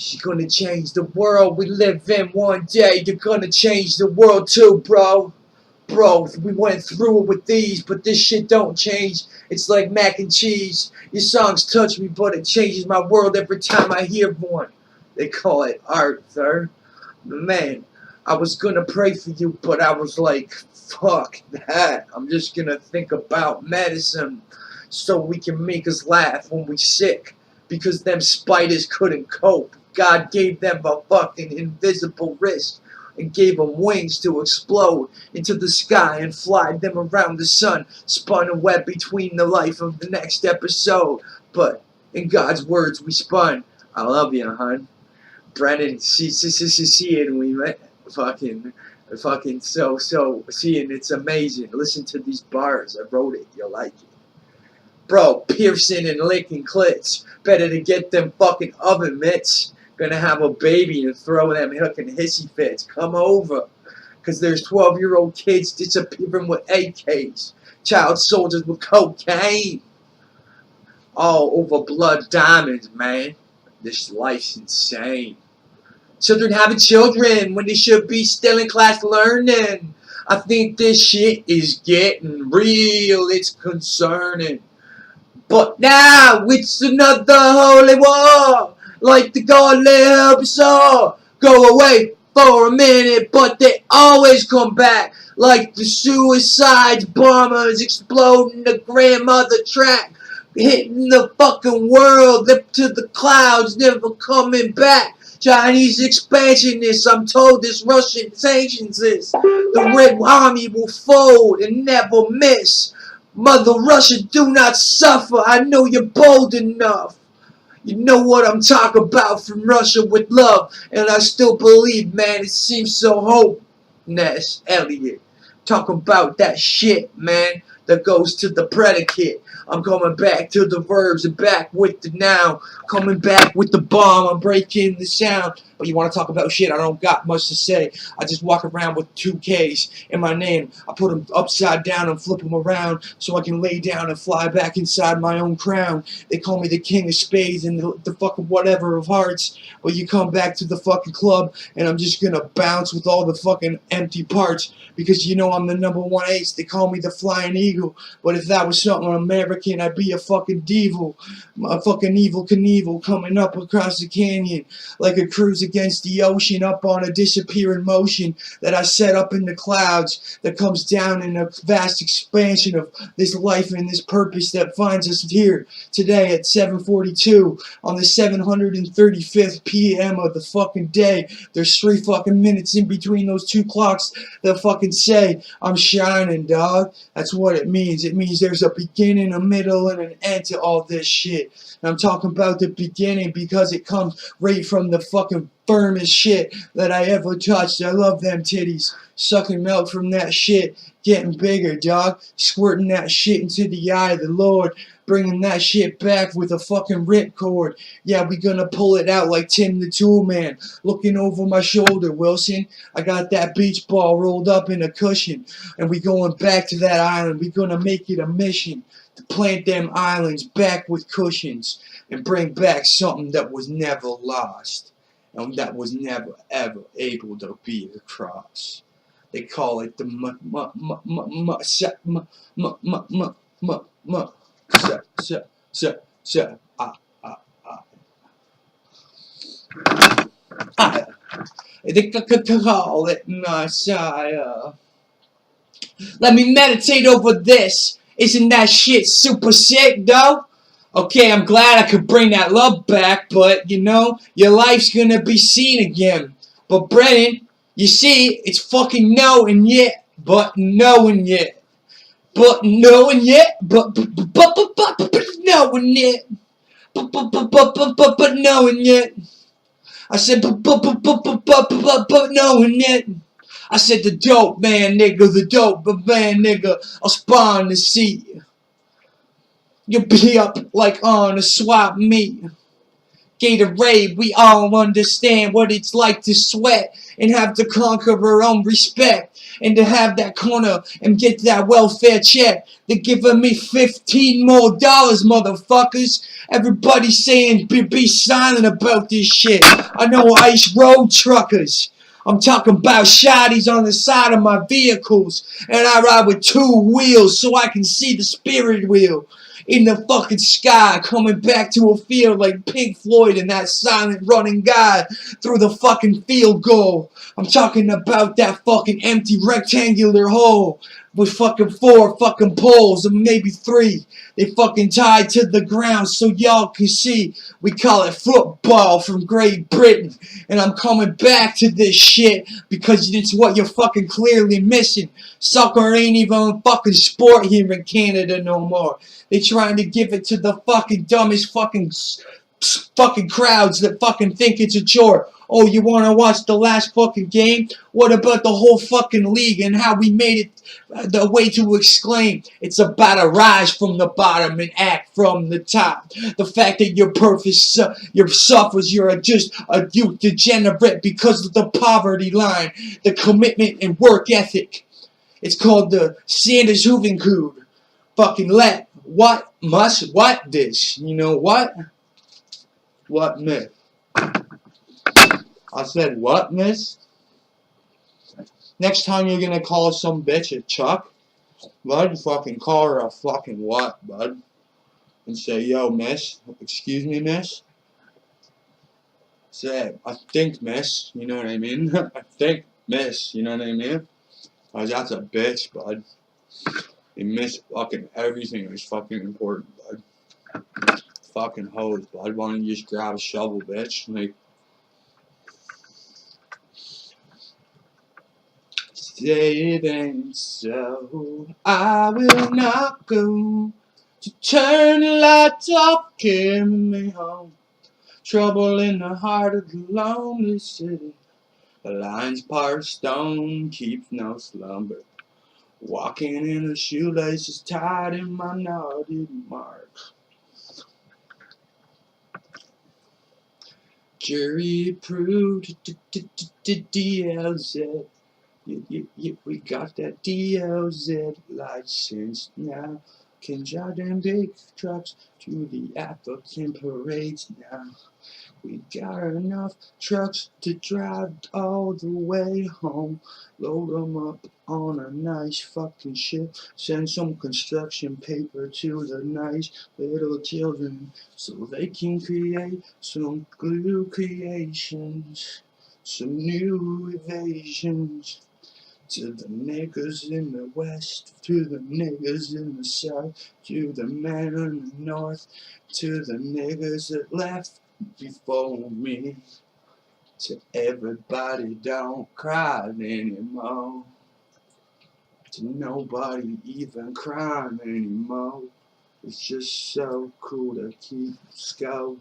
She's gonna change the world we live in one day. You're gonna change the world too, bro. Bro, we went through it with these, but this shit don't change. It's like mac and cheese. Your songs touch me, but it changes my world every time I hear one. They call it art, sir. Man, I was gonna pray for you, but I was like, fuck that. I'm just gonna think about medicine so we can make us laugh when we sick. Because them spiders couldn't cope. God gave them a fucking invisible wrist and gave them wings to explode into the sky and fly them around the sun, spun a web between the life of the next episode. But in God's words we spun. I love you, hun. Brennan, seeing we met, fucking, so, seeing, it's amazing. Listen to these bars, I wrote it, you'll like it. Bro, piercing and licking clits, better to get them fucking oven mitts. Gonna have a baby and throw them hooking hissy fits. Come over, cause there's 12-year-old kids disappearing with AKs, child soldiers with cocaine, all over blood diamonds, man. This life's insane. Children having children when they should be still in class learning. I think this shit is getting real, it's concerning. But now it's another holy war, like the God help us all. Go away for a minute, but they always come back, like the suicides, bombers exploding the grandmother track, hitting the fucking world, up to the clouds, never coming back. Chinese expansionists, I'm told this Russian sanctions is. The Red Army will fold and never miss. Mother Russia, do not suffer. I know you're bold enough. You know what I'm talking about, from Russia with love. And I still believe, man, it seems so hopeless, Elliot. Talking about that shit, man, that goes to the predicate. I'm coming back to the verbs and back with the noun. Coming back with the bomb, I'm breaking the sound. But you want to talk about shit, I don't got much to say. I just walk around with 2 Ks in my name. I put them upside down and flip them around so I can lay down and fly back inside my own crown. They call me the king of spades and the fucking whatever of hearts. But you come back to the fucking club and I'm just gonna bounce with all the fucking empty parts. Because you know I'm the #1 ace. They call me the flying eagle. But if that was something American, I'd be a fucking devil. A fucking evil Knievel coming up across the canyon like a cruise against the ocean, up on a disappearing motion that I set up in the clouds, that comes down in a vast expansion of this life and this purpose that finds us here today at 7:42 on the 735th p.m. of the fucking day. There's 3 fucking minutes in between those 2 clocks that fucking say I'm shining, dog. That's what it means. It means there's a beginning, a middle, and an end to all this shit. And I'm talking about the beginning because it comes right from the fucking firmest shit that I ever touched. I love them titties. Sucking milk from that shit. Getting bigger, dog. Squirting that shit into the eye of the Lord. Bringing that shit back with a fucking ripcord. Yeah, we gonna pull it out like Tim the Tool Man. Looking over my shoulder, Wilson. I got that beach ball rolled up in a cushion. And we going back to that island. We gonna make it a mission to plant them islands back with cushions. And bring back something that was never lost. And that was never ever able to be across. They call it the they call it Messiah. Let me meditate over this. Isn't that shit super sick, though? Okay, I'm glad I could bring that love back, but, you know, your life's gonna be seen again. But, Brennan, you see, it's fucking knowing yet, but knowing yet. But knowing yet, but knowing yet. But knowing yet. I said, but knowing yet. I said, the dope man nigga, the dope man nigga, I'll spawn the sea. You'll be up like on a swap meet. Gatorade, we all understand what it's like to sweat and have to conquer our own respect, and to have that corner and get that welfare check. They're giving me $15 more, motherfuckers. Everybody saying be silent about this shit. I know ice road truckers. I'm talking about shotties on the side of my vehicles, and I ride with 2 wheels so I can see the spirit wheel in the fucking sky, coming back to a field like Pink Floyd and that silent running guy through the fucking field goal. I'm talking about that fucking empty rectangular hole with fucking 4 fucking poles, or maybe 3. They fucking tied to the ground so y'all can see. We call it football from Great Britain. And I'm coming back to this shit because it's what you're fucking clearly missing. Soccer ain't even a fucking sport here in Canada no more. They trying to give it to the fucking dumbest fucking crowds that fucking think it's a chore. Oh, you want to watch the last fucking game? What about the whole fucking league and how we made it the way to exclaim? It's about a rise from the bottom and act from the top. The fact that you're perfect, you're suffers, you're just a youth degenerate because of the poverty line, the commitment and work ethic. It's called the Sanders Hooving Code. Fucking let what must what this. You know what? What myth? I said what, miss? Next time you're gonna call some bitch a Chuck, bud, fucking call her a fucking what, bud? And say, yo, miss, excuse me, miss? Say, I think, miss, you know what I mean? I think, miss, you know what I mean? Cause that's a bitch, bud. You miss fucking everything that's fucking important, bud. Fucking hoes, bud. Why don't you just grab a shovel, bitch? Like, say it ain't so. I will not go to turn the lights off, carry me home. Trouble in the heart of the lonely city. The lines part stone, keep no slumber. Walking in the shoelaces tied in my knotted mark. Jury approved DLZ. We got that DLZ license now. Can drive them big trucks to the African parades now. We got enough trucks to drive all the way home. Load them up on a nice fucking ship. Send some construction paper to the nice little children so they can create some glue creations, some new evasions. To the niggas in the west, to the niggas in the south, to the men in the north, to the niggas that left before me. To everybody, don't cry anymore. To nobody even crying anymore. It's just so cool to keep score.